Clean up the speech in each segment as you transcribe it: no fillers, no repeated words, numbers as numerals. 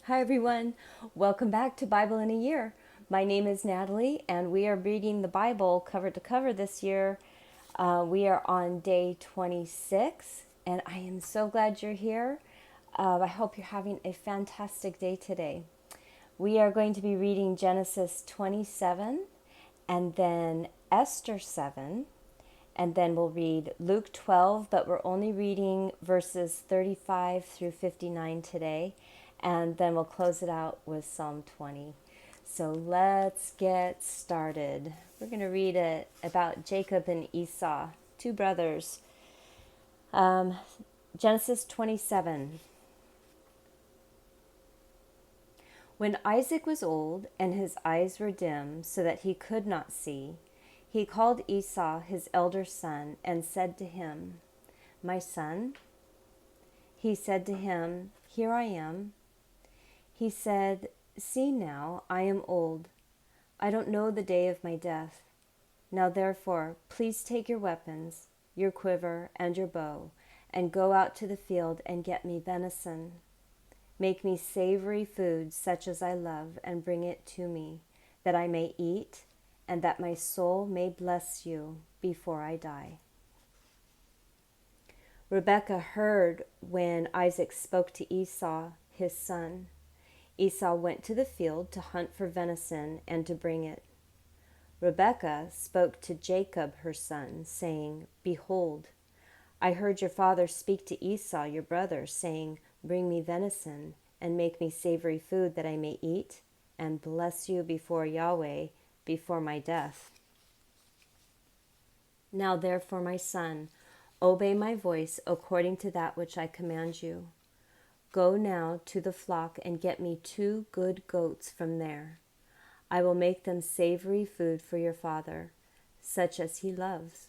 Hi everyone, welcome back to Bible in a Year. My name is Natalie and we are reading the Bible cover to cover this year. We are on day 26 and I am so glad you're here. I hope you're having a fantastic day today. We are going to be reading Genesis 27 and then Esther 7 and then we'll read Luke 12, but we're only reading verses 35 through 59 today. And then we'll close it out with Psalm 20. So let's get started. We're going to read it about Jacob and Esau, two brothers. Genesis 27. When Isaac was old and his eyes were dim so that he could not see, he called Esau, his elder son, and said to him, "My son?" He said to him, "Here I am." He said, "See now, I am old. I don't know the day of my death. Now therefore, please take your weapons, your quiver, and your bow, and go out to the field and get me venison. Make me savory food such as I love, and bring it to me, that I may eat, and that my soul may bless you before I die." Rebekah heard when Isaac spoke to Esau, his son. Esau went to the field to hunt for venison and to bring it. Rebekah spoke to Jacob, her son, saying, "Behold, I heard your father speak to Esau, your brother, saying, 'Bring me venison, and make me savory food that I may eat, and bless you before Yahweh, before my death.' Now therefore, my son, obey my voice according to that which I command you. Go now to the flock and get me 2 good goats from there. I will make them savory food for your father, such as he loves.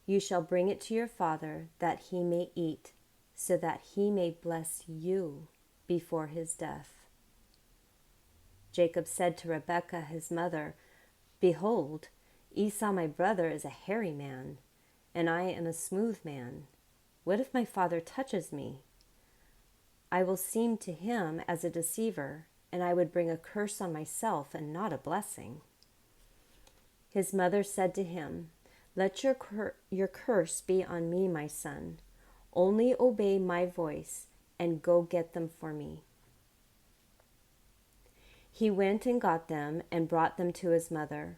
You shall bring it to your father, that he may eat, so that he may bless you before his death." Jacob said to Rebekah his mother, "Behold, Esau my brother is a hairy man, and I am a smooth man. What if my father touches me? I will seem to him as a deceiver, and I would bring a curse on myself and not a blessing." His mother said to him, "Let your curse be on me, my son. Only obey my voice and go get them for me." He went and got them and brought them to his mother.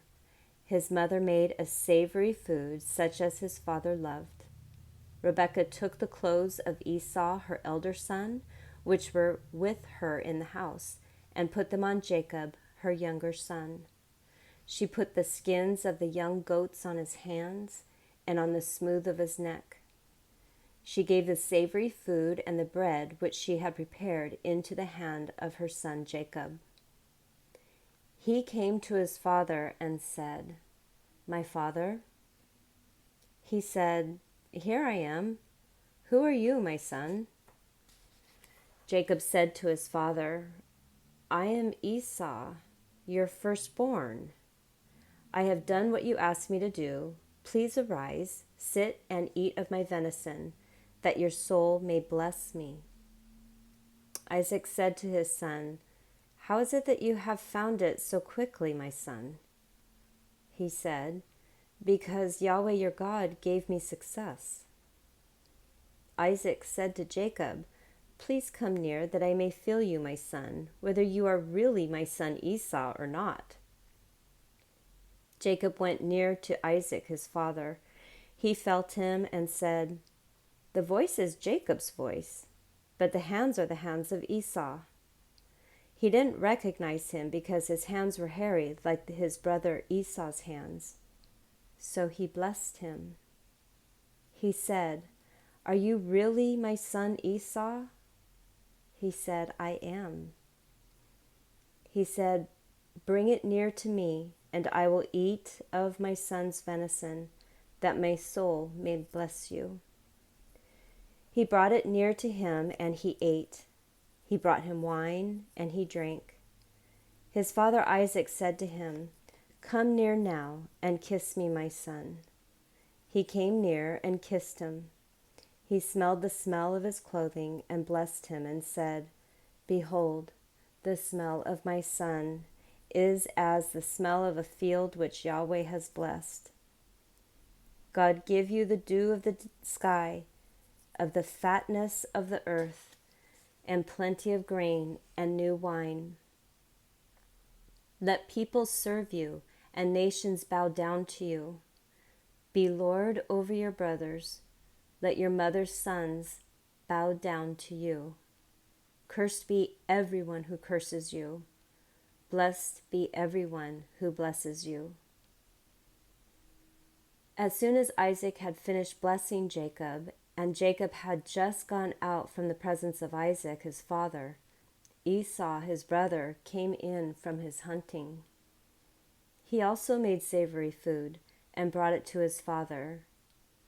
His mother made a savory food such as his father loved. Rebekah took the clothes of Esau, her elder son, which were with her in the house, and put them on Jacob, her younger son. She put the skins of the young goats on his hands and on the smooth of his neck. She gave the savory food and the bread which she had prepared into the hand of her son Jacob. He came to his father and said, "My father?" He said, "Here I am. Who are you, my son?" Jacob said to his father, "I am Esau, your firstborn. I have done what you asked me to do. Please arise, sit and eat of my venison, that your soul may bless me." Isaac said to his son, "How is it that you have found it so quickly, my son?" He said, "Because Yahweh your God gave me success." Isaac said to Jacob, "Please come near, that I may feel you, my son, whether you are really my son Esau or not." Jacob went near to Isaac his father. He felt him and said, "The voice is Jacob's voice, but the hands are the hands of Esau." He didn't recognize him because his hands were hairy like his brother Esau's hands. So he blessed him. He said, "Are you really my son Esau?" He said, "I am." He said, "Bring it near to me, and I will eat of my son's venison, that my soul may bless you." He brought it near to him, and he ate. He brought him wine, and he drank. His father Isaac said to him, "Come near now, and kiss me, my son." He came near and kissed him. He smelled the smell of his clothing and blessed him and said, "Behold, the smell of my son is as the smell of a field which Yahweh has blessed. God give you the dew of the sky, of the fatness of the earth, and plenty of grain and new wine. Let peoples serve you, and nations bow down to you. Be Lord over your brothers. Let your mother's sons bow down to you. Cursed be everyone who curses you. Blessed be everyone who blesses you. As soon as Isaac had finished blessing Jacob, and Jacob had just gone out from the presence of Isaac his father, Esau his brother came in from his hunting. He also made savory food and brought it to his father.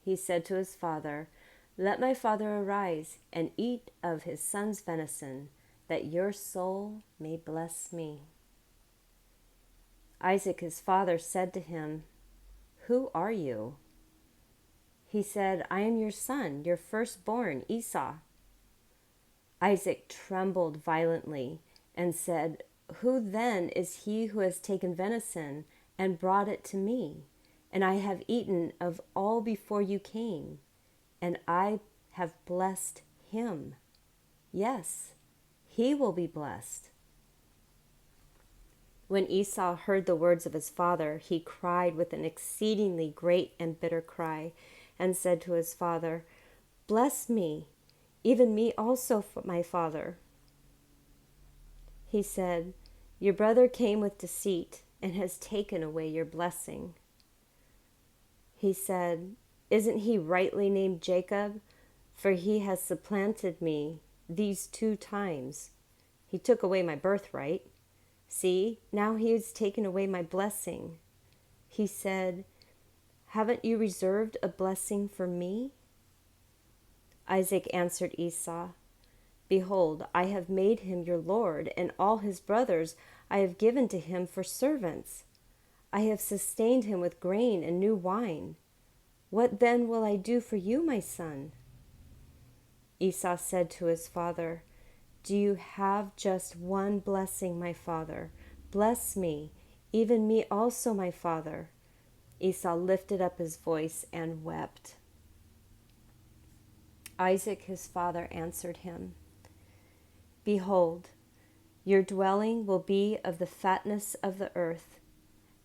He said to his father, "Let my father arise and eat of his son's venison, that your soul may bless me." Isaac his father said to him, "Who are you?" He said, "I am your son, your firstborn, Esau." Isaac trembled violently and said, "Who then is he who has taken venison and brought it to me? And I have eaten of all before you came, and I have blessed him. Yes, he will be blessed." When Esau heard the words of his father, he cried with an exceedingly great and bitter cry, and said to his father, "Bless me, even me also, my father." He said, "Your brother came with deceit and has taken away your blessing." He said, "Isn't he rightly named Jacob? For he has supplanted me these 2 times. He took away my birthright. See, now he has taken away my blessing." He said, "Haven't you reserved a blessing for me?" Isaac answered Esau, "Behold, I have made him your lord, and all his brothers I have given to him for servants. I have sustained him with grain and new wine. What then will I do for you, my son?" Esau said to his father, "Do you have just one blessing, my father? Bless me, even me also, my father." Esau lifted up his voice and wept. Isaac his father answered him, "Behold, your dwelling will be of the fatness of the earth,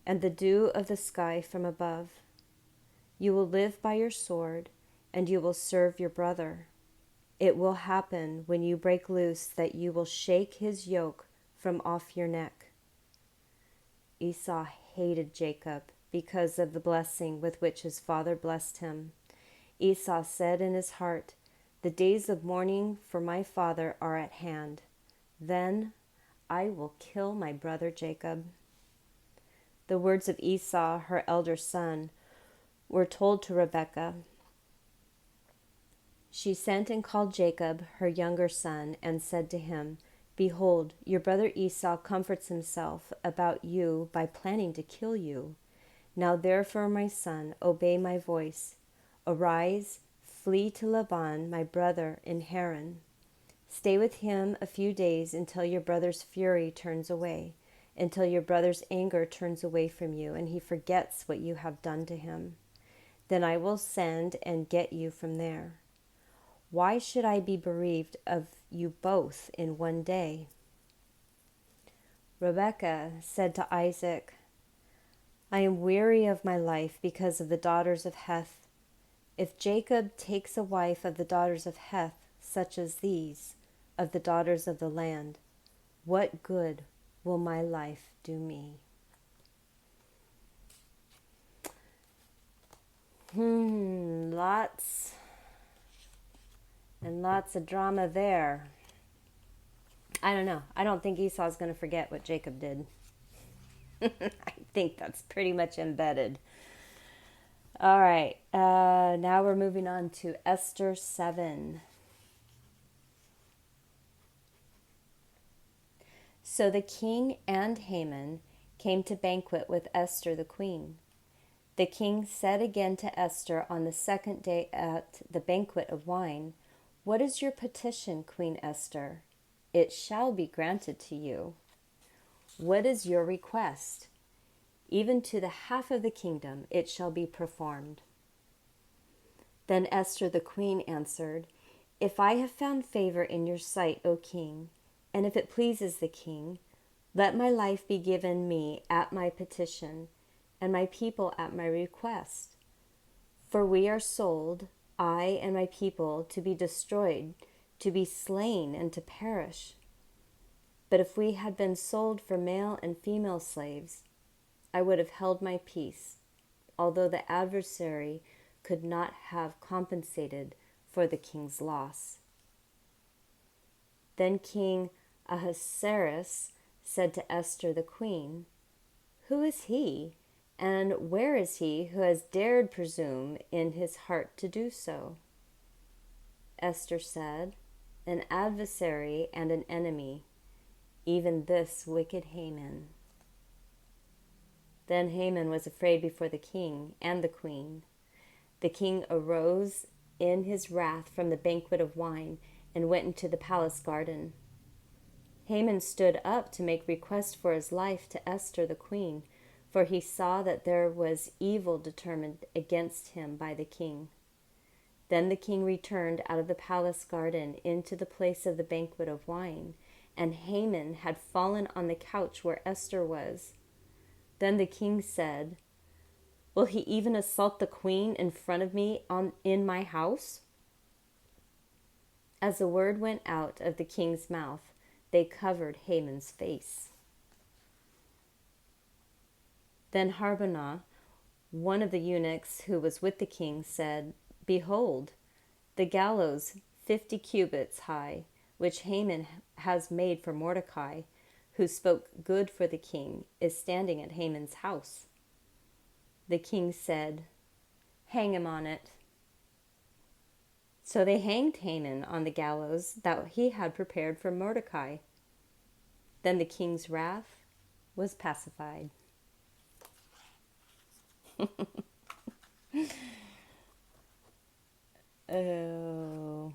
and the dew of the sky from above. You will live by your sword, and you will serve your brother. It will happen when you break loose that you will shake his yoke from off your neck." Esau hated Jacob because of the blessing with which his father blessed him. Esau said in his heart, "The days of mourning for my father are at hand. Then I will kill my brother Jacob." The words of Esau, her elder son, were told to Rebekah. She sent and called Jacob, her younger son, and said to him, "Behold, your brother Esau comforts himself about you by planning to kill you. Now therefore, my son, obey my voice. Arise, flee to Laban, my brother, in Haran. Stay with him a few days until your brother's fury turns away, until your brother's anger turns away from you, and he forgets what you have done to him. Then I will send and get you from there. Why should I be bereaved of you both in one day?" Rebekah said to Isaac, "I am weary of my life because of the daughters of Heth. If Jacob takes a wife of the daughters of Heth, such as these, of the daughters of the land, what good will my life do me?" Lots and lots of drama there. I don't know. I don't think Esau's going to forget what Jacob did. I think that's pretty much embedded. All right. Now we're moving on to Esther7. So the king and Haman came to banquet with Esther the queen. The king said again to Esther on the 2nd day at the banquet of wine, "What is your petition, Queen Esther?" it shall be granted to you. What is your request? Even to the half of the kingdom it shall be performed. Then Esther the queen answered, If I have found favor in your sight, O king, and if it pleases the king, let my life be given me at my petition, and my people at my request. For we are sold, I and my people, to be destroyed, to be slain, and to perish. But if we had been sold for male and female slaves, I would have held my peace, although the adversary could not have compensated for the king's loss. Then King Ahasuerus said to Esther the queen, Who is he, and where is he who has dared presume in his heart to do so? Esther said, An adversary and an enemy, even this wicked Haman. Then Haman was afraid before the king and the queen. The king arose in his wrath from the banquet of wine and went into the palace garden. Haman stood up to make request for his life to Esther the queen, for he saw that there was evil determined against him by the king. Then the king returned out of the palace garden into the place of the banquet of wine, and Haman had fallen on the couch where Esther was. Then the king said, Will he even assault the queen in front of me in my house? As the word went out of the king's mouth, they covered Haman's face. Then Harbonah, one of the eunuchs who was with the king, said, Behold, the gallows 50 cubits high, which Haman has made for Mordecai, who spoke good for the king, is standing at Haman's house. The king said, Hang him on it. So they hanged Haman on the gallows that he had prepared for Mordecai. Then the king's wrath was pacified. Oh,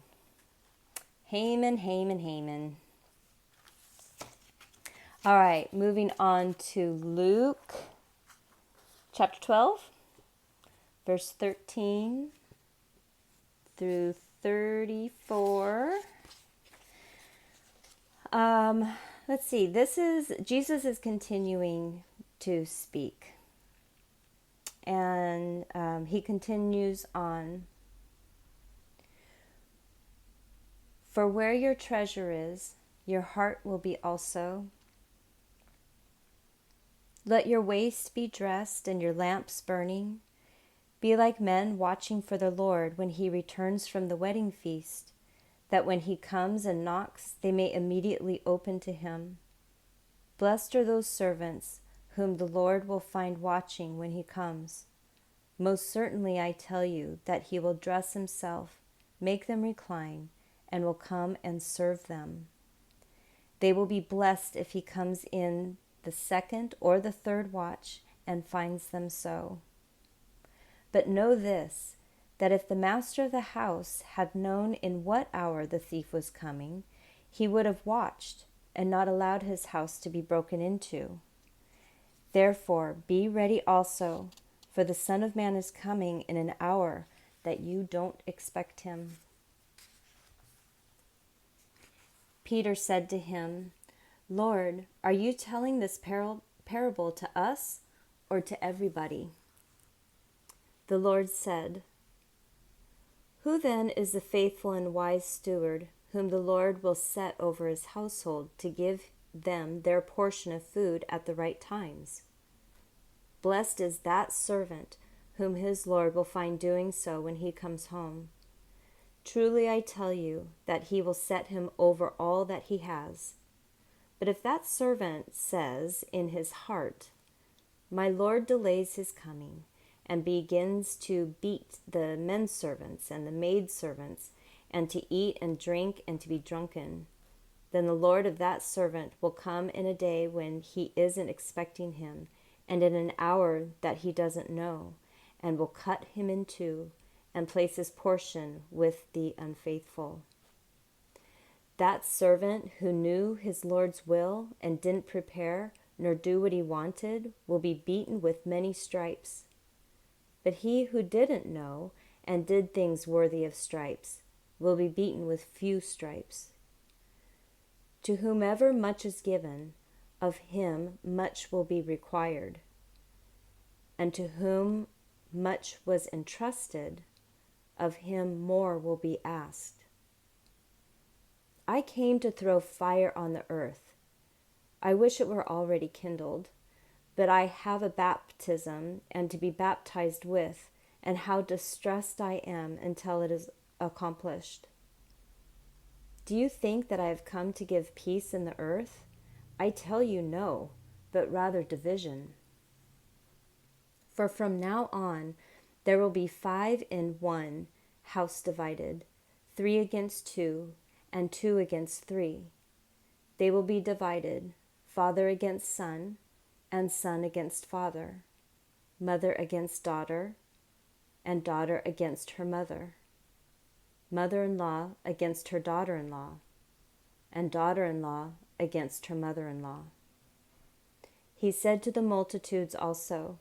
Haman, Haman, Haman. All right, moving on to Luke chapter 12, verse 13 through 34. Let's see, Jesus is continuing to speak. And he continues on. For where your treasure is, your heart will be also. Let your waist be dressed and your lamps burning. Be like men watching for the Lord when he returns from the wedding feast, that when he comes and knocks, they may immediately open to him. Blessed are those servants whom the Lord will find watching when he comes. Most certainly I tell you that he will dress himself, make them recline, and will come and serve them. They will be blessed if he comes in the second or the third watch and finds them so. But know this, that if the master of the house had known in what hour the thief was coming, he would have watched and not allowed his house to be broken into. Therefore, be ready also, for the Son of Man is coming in an hour that you don't expect him. Peter said to him, Lord, are you telling this parable to us or to everybody? The Lord said, Who then is the faithful and wise steward whom the Lord will set over his household to give them their portion of food at the right times? Blessed is that servant whom his Lord will find doing so when he comes home. Truly I tell you that he will set him over all that he has. But if that servant says in his heart, My Lord delays his coming, and begins to beat the men servants and the maid servants, and to eat and drink and to be drunken, then the Lord of that servant will come in a day when he isn't expecting him, and in an hour that he doesn't know, and will cut him in two, and place his portion with the unfaithful. That servant who knew his Lord's will and didn't prepare nor do what he wanted will be beaten with many stripes. But he who didn't know and did things worthy of stripes will be beaten with few stripes. To whomever much is given, of him much will be required. And to whom much was entrusted, of him more will be asked. I came to throw fire on the earth. I wish it were already kindled, but I have a baptism and to be baptized with, and how distressed I am until it is accomplished. Do you think that I have come to give peace in the earth? I tell you no, but rather division. For from now on there will be 5 in 1 house divided, 3 against 2, and 2 against 3. They will be divided, father against son, and son against father, mother against daughter, and daughter against her mother, mother-in-law against her daughter-in-law, and daughter-in-law against her mother-in-law. He said to the multitudes also,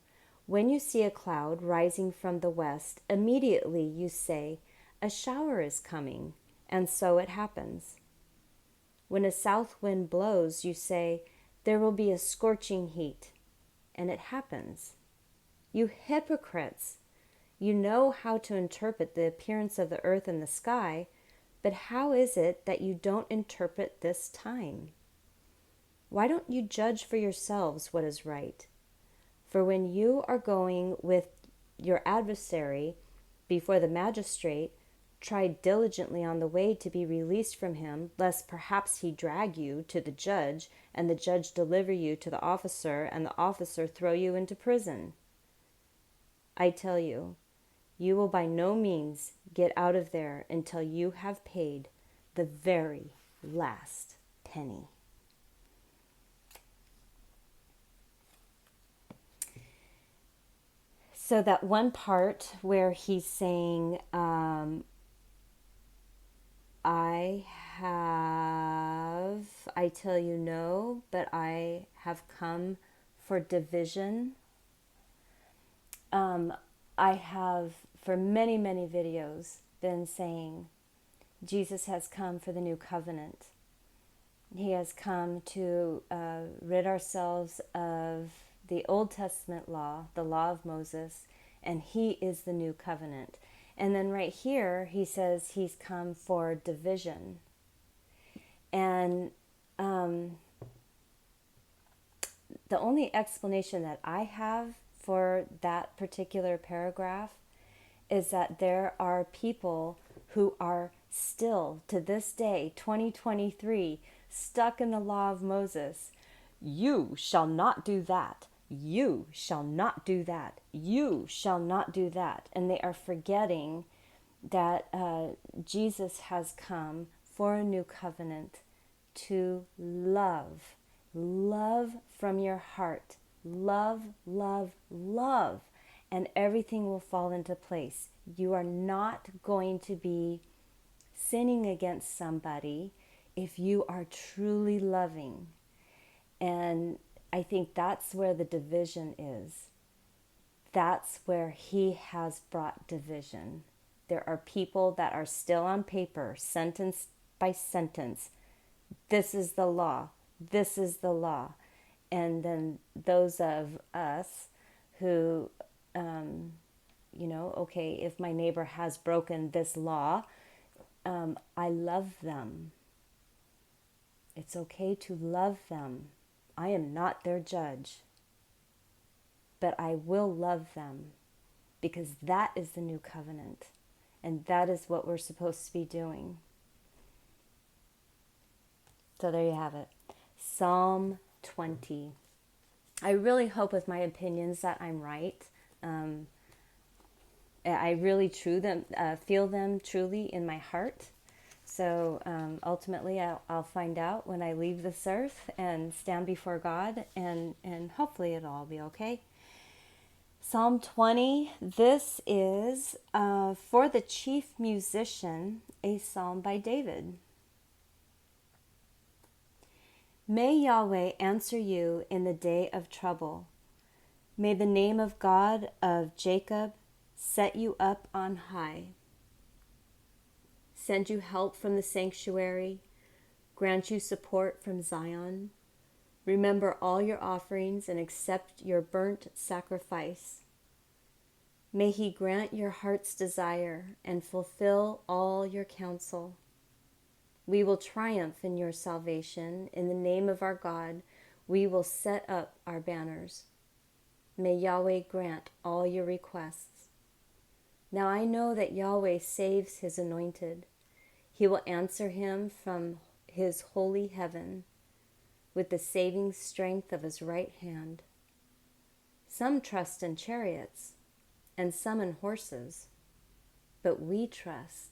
when you see a cloud rising from the west, immediately you say, a shower is coming, and so it happens. When a south wind blows, you say, there will be a scorching heat, and it happens. You hypocrites! You know how to interpret the appearance of the earth and the sky, but how is it that you don't interpret this time? Why don't you judge for yourselves what is right? For when you are going with your adversary before the magistrate, try diligently on the way to be released from him, lest perhaps he drag you to the judge, and the judge deliver you to the officer, and the officer throw you into prison. I tell you, you will by no means get out of there until you have paid the very last penny. So that one part where he's saying, I tell you no, but I have come for division. I have, for many, many videos, been saying Jesus has come for the new covenant. He has come to rid ourselves of the Old Testament law, the law of Moses, and he is the new covenant. And then right here, he says he's come for division. And the only explanation that I have for that particular paragraph is that there are people who are still, to this day, 2023, stuck in the law of Moses. You shall not do that. You shall not do that. You shall not do that. And they are forgetting that Jesus has come for a new covenant to love. Love from your heart. Love, love, love. And everything will fall into place. You are not going to be sinning against somebody if you are truly loving. And I think that's where the division is. That's where he has brought division. There are people that are still on paper, sentence by sentence. This is the law. This is the law. And then those of us who, okay, if my neighbor has broken this law, I love them. It's okay to love them. I am not their judge, but I will love them because that is the new covenant, and that is what we're supposed to be doing. So there you have it. Psalm 20. I really hope with my opinions that I'm right. I really feel them truly in my heart. So ultimately, I'll find out when I leave this earth and stand before God, and hopefully it'll all be okay. Psalm 20, this is for the chief musician, a psalm by David. May Yahweh answer you in the day of trouble. May the name of God of Jacob set you up on high. Send you help from the sanctuary. Grant you support from Zion. Remember all your offerings and accept your burnt sacrifice. May he grant your heart's desire and fulfill all your counsel. We will triumph in your salvation. In the name of our God, we will set up our banners. May Yahweh grant all your requests. Now I know that Yahweh saves his anointed. He will answer him from his holy heaven with the saving strength of his right hand. Some trust in chariots and some in horses, but we trust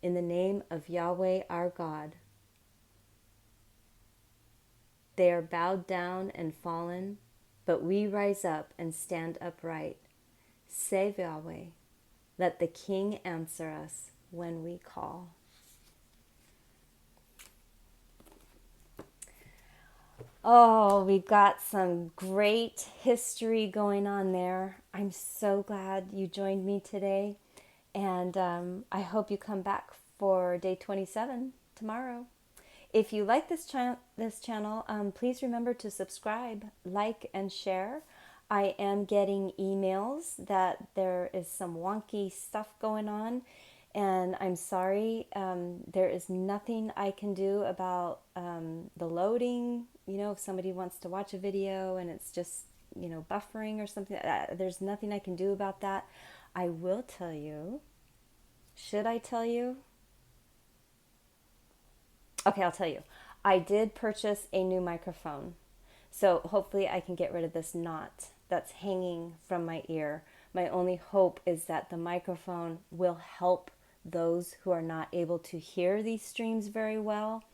in the name of Yahweh our God. They are bowed down and fallen, but we rise up and stand upright. Save Yahweh. Let the King answer us when we call. Oh, we've got some great history going on there. I'm so glad you joined me today. And I hope you come back for day 27 tomorrow. If you like this channel, please remember to subscribe, like, and share. I am getting emails that there is some wonky stuff going on, and I'm sorry. There is nothing I can do about the loading. You know, if somebody wants to watch a video and it's just, buffering or something, there's nothing I can do about that. I will tell you. Should I tell you? Okay, I'll tell you. I did purchase a new microphone. So hopefully I can get rid of this knot that's hanging from my ear. My only hope is that the microphone will help those who are not able to hear these streams very well.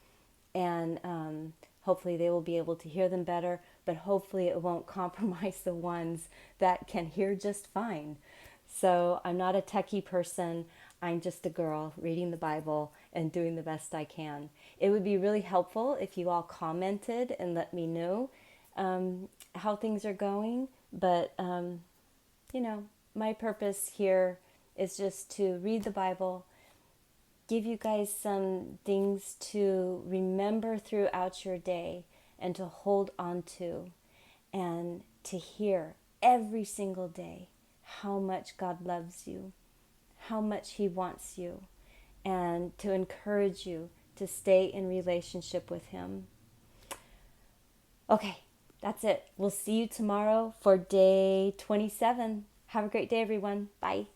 And hopefully they will be able to hear them better. But hopefully it won't compromise the ones that can hear just fine. So I'm not a techie person. I'm just a girl reading the Bible and doing the best I can. It would be really helpful if you all commented and let me know how things are going. But, my purpose here is just to read the Bible, give you guys some things to remember throughout your day and to hold on to, and to hear every single day how much God loves you, how much he wants you, and to encourage you to stay in relationship with him. Okay, that's it. We'll see you tomorrow for day 27. Have a great day, everyone. Bye.